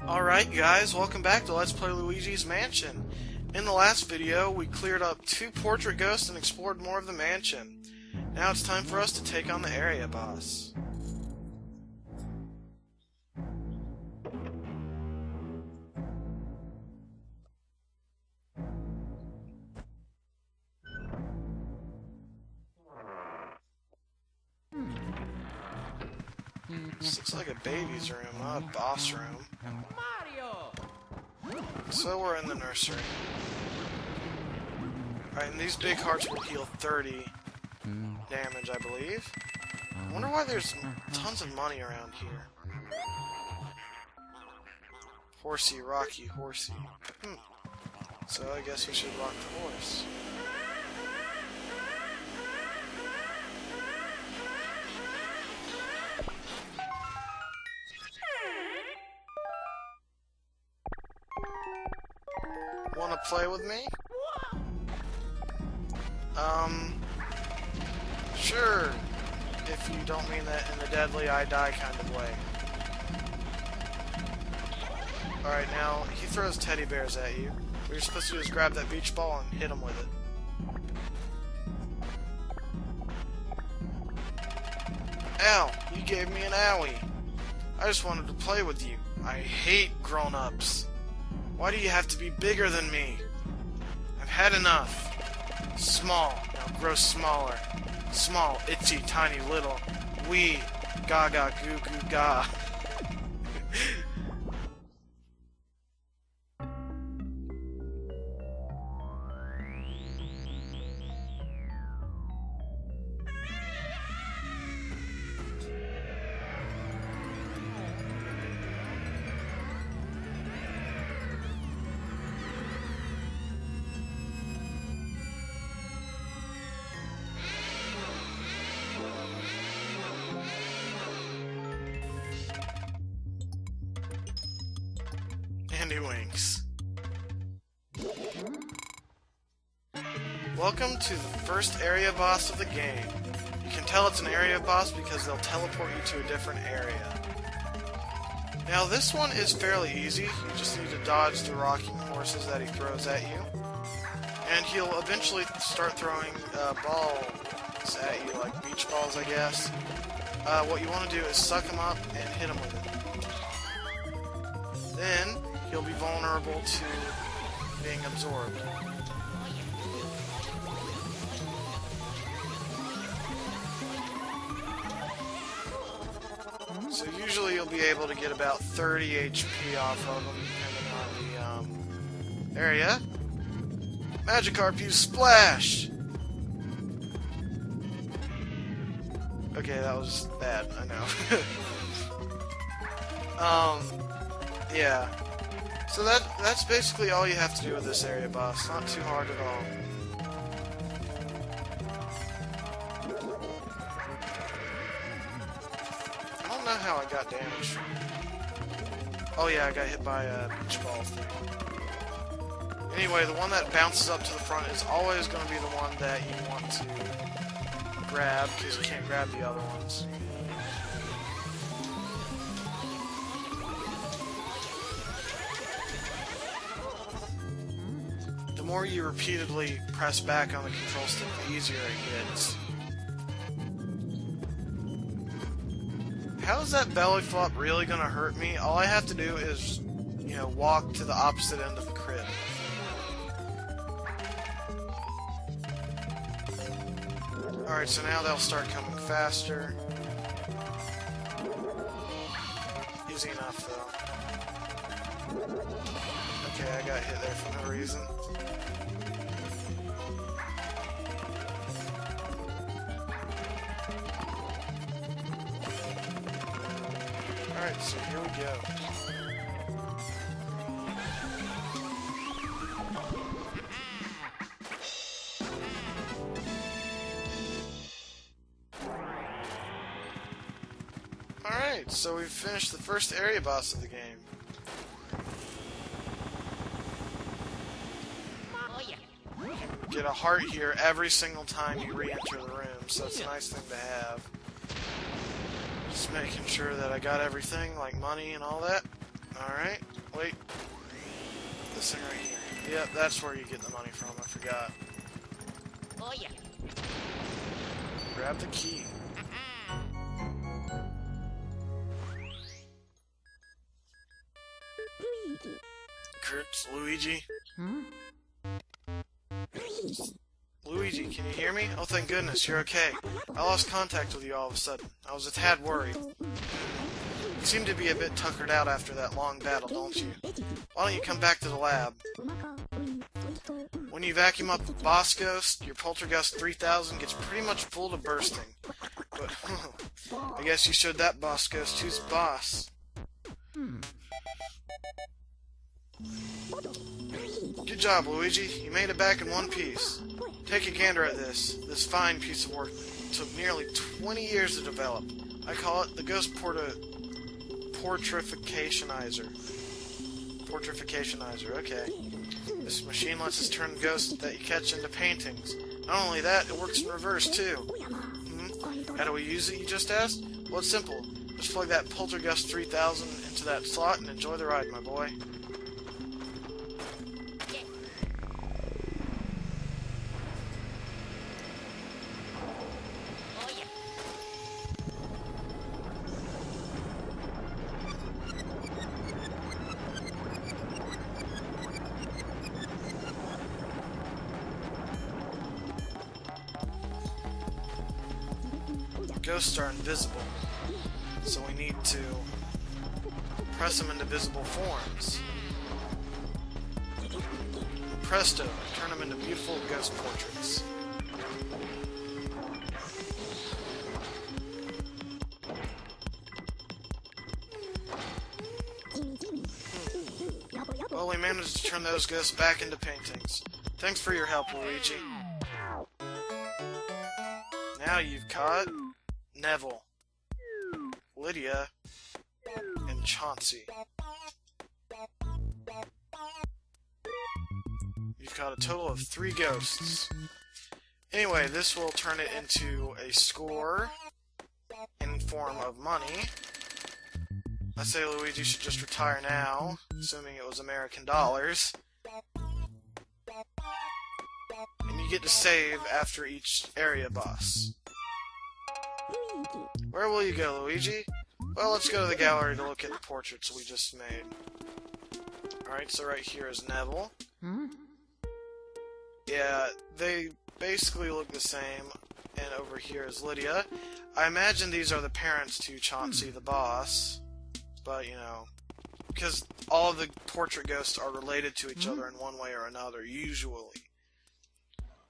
Alright guys, welcome back to Let's Play Luigi's Mansion. In the last video, we cleared up 2 portrait ghosts and explored more of the mansion. Now it's time for us to take on the area boss. This looks like a baby's room, not a boss room. So we're in the nursery. Alright, and these big hearts will heal 30 damage, I believe. I wonder why there's tons of money around here. Horsey, Rocky, horsey. So I guess we should rock the horse. Wanna play with me? Sure. If you don't mean that in a deadly I die kind of way. Alright, now, he throws teddy bears at you. What you're supposed to do is grab that beach ball and hit him with it. Ow! You gave me an owie. I just wanted to play with you. I hate grown-ups. Why do you have to be bigger than me? I've had enough. Small, now grow smaller. Small, itchy, tiny, little. Wee, gaga, goo goo ga. And he winks. Welcome to the first area boss of the game. You can tell it's an area boss because they'll teleport you to a different area. Now this one is fairly easy. You just need to dodge the rocking horses that he throws at you. And he'll eventually start throwing balls at you, like beach balls, I guess. What you want to do is suck him up and hit him with it. Then he'll be vulnerable to being absorbed. So usually you'll be able to get about 30 HP off of him, depending on the area. Magikarp, you splash! Okay, that was bad, I know. Yeah. So that's basically all you have to do with this area boss. Not too hard at all. I don't know how I got damaged. Oh yeah, I got hit by a beach ball thing. Anyway, the one that bounces up to the front is always going to be the one that you want to grab, because you can't grab the other ones. The more you repeatedly press back on the control stick, the easier it gets. How is that belly flop really gonna hurt me? All I have to do is, walk to the opposite end of the crib. Alright, so now they'll start coming faster. Easy enough, though. Okay, I got hit there for no reason. Alright, so here we go. Alright, so we've finished the first area boss of the game. Get a heart here every single time you re-enter the room, so it's a nice thing to have. Just making sure that I got everything, like money and all that. Alright, wait. This thing right here. Yep, that's where you get the money from, I forgot. Oh yeah. Grab the key. Kurtz, Luigi? Luigi, can you hear me? Oh, thank goodness, you're okay. I lost contact with you all of a sudden. I was a tad worried. You seem to be a bit tuckered out after that long battle, don't you? Why don't you come back to the lab? When you vacuum up the boss ghost, your Poltergust 3000 gets pretty much full to bursting. But, I guess you showed that boss ghost who's boss. Good job, Luigi. You made it back in one piece. Take a gander at this fine piece of work. It took nearly 20 years to develop. I call it the Ghost Portrificationizer. Portrificationizer, okay. This machine lets us turn ghosts that you catch into paintings. Not only that, it works in reverse, too. How do we use it, you just asked? Well, it's simple. Just plug that Poltergust 3000 into that slot and enjoy the ride, my boy. Ghosts are invisible, so we need to press them into visible forms. Presto, turn them into beautiful ghost portraits. Well, we managed to turn those ghosts back into paintings. Thanks for your help, Luigi. Now you've caught Neville, Lydia, and Chauncey. You've got a total of 3 ghosts. Anyway, this will turn it into a score in form of money. I say Luigi should just retire now, assuming it was American dollars. And you get to save after each area boss. Where will you go, Luigi? Well, let's go to the gallery to look at the portraits we just made. Alright, so right here is Neville. Yeah, they basically look the same. And over here is Lydia. I imagine these are the parents to Chauncey the boss. But, you know, because all of the portrait ghosts are related to each other in one way or another, usually.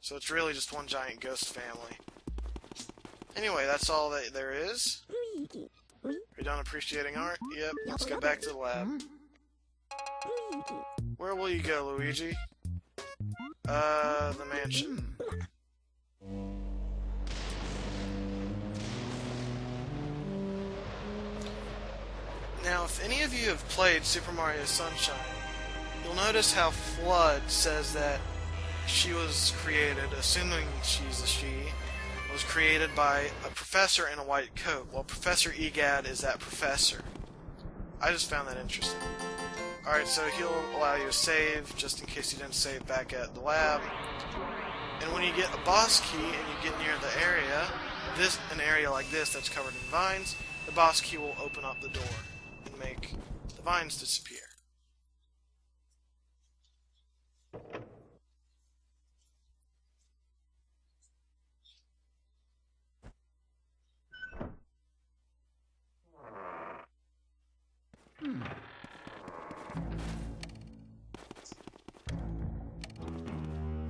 So it's really just one giant ghost family. Anyway, that's all that there is. Are you done appreciating art? Yep, let's go back to the lab. Where will you go, Luigi? The mansion. Now, if any of you have played Super Mario Sunshine, you'll notice how Flood says that she was created, assuming she's a she, was created by a professor in a white coat. Well, Professor Egad is that professor. I just found that interesting. Alright, so he'll allow you to save, just in case you didn't save back at the lab. And when you get a boss key and you get near the area, an area like this that's covered in vines, the boss key will open up the door and make the vines disappear.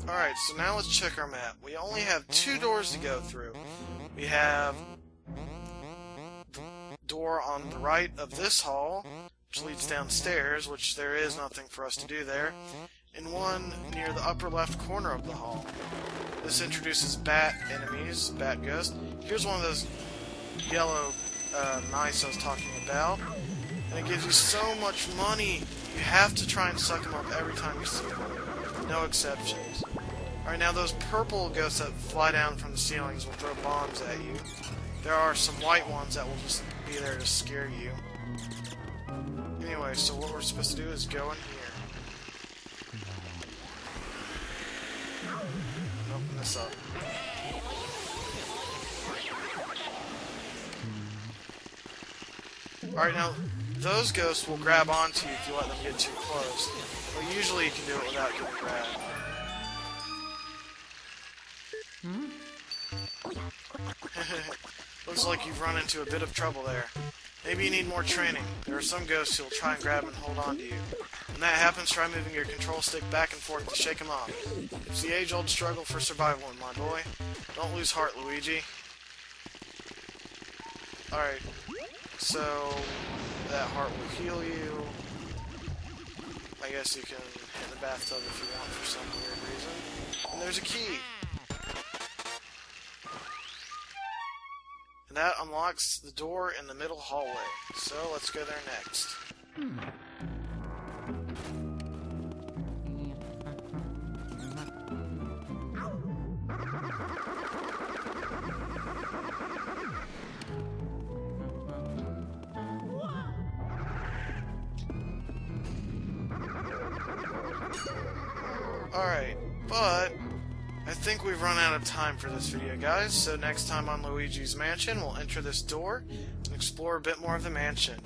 Alright, so now let's check our map. We only have 2 doors to go through. We have the door on the right of this hall, which leads downstairs, which there is nothing for us to do there, and one near the upper left corner of the hall. This introduces bat enemies, bat ghosts. Here's one of those yellow mice I was talking about, and it gives you so much money. You have to try and suck them up every time you see them. No exceptions. Alright, now those purple ghosts that fly down from the ceilings will throw bombs at you. There are some white ones that will just be there to scare you. Anyway, Anyway, so what we're supposed to do is go in here. Open this up. Alright, now, those ghosts will grab onto you if you let them get too close. But usually you can do it without getting grabbed. Looks like you've run into a bit of trouble there. Maybe you need more training. There are some ghosts who will try and grab and hold on to you. When that happens, try moving your control stick back and forth to shake them off. It's the age-old struggle for survival, my boy. Don't lose heart, Luigi. Alright, so that heart will heal you. I guess you can hit the bathtub if you want for some weird reason. And there's a key! And that unlocks the door in the middle hallway. So let's go there next. Alright, but I think we've run out of time for this video, guys, so next time on Luigi's Mansion, we'll enter this door and explore a bit more of the mansion.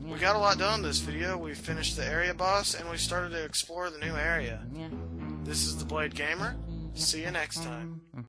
We got a lot done in this video. We finished the area boss, and we started to explore the new area. This is the Blade Gamer. See you next time.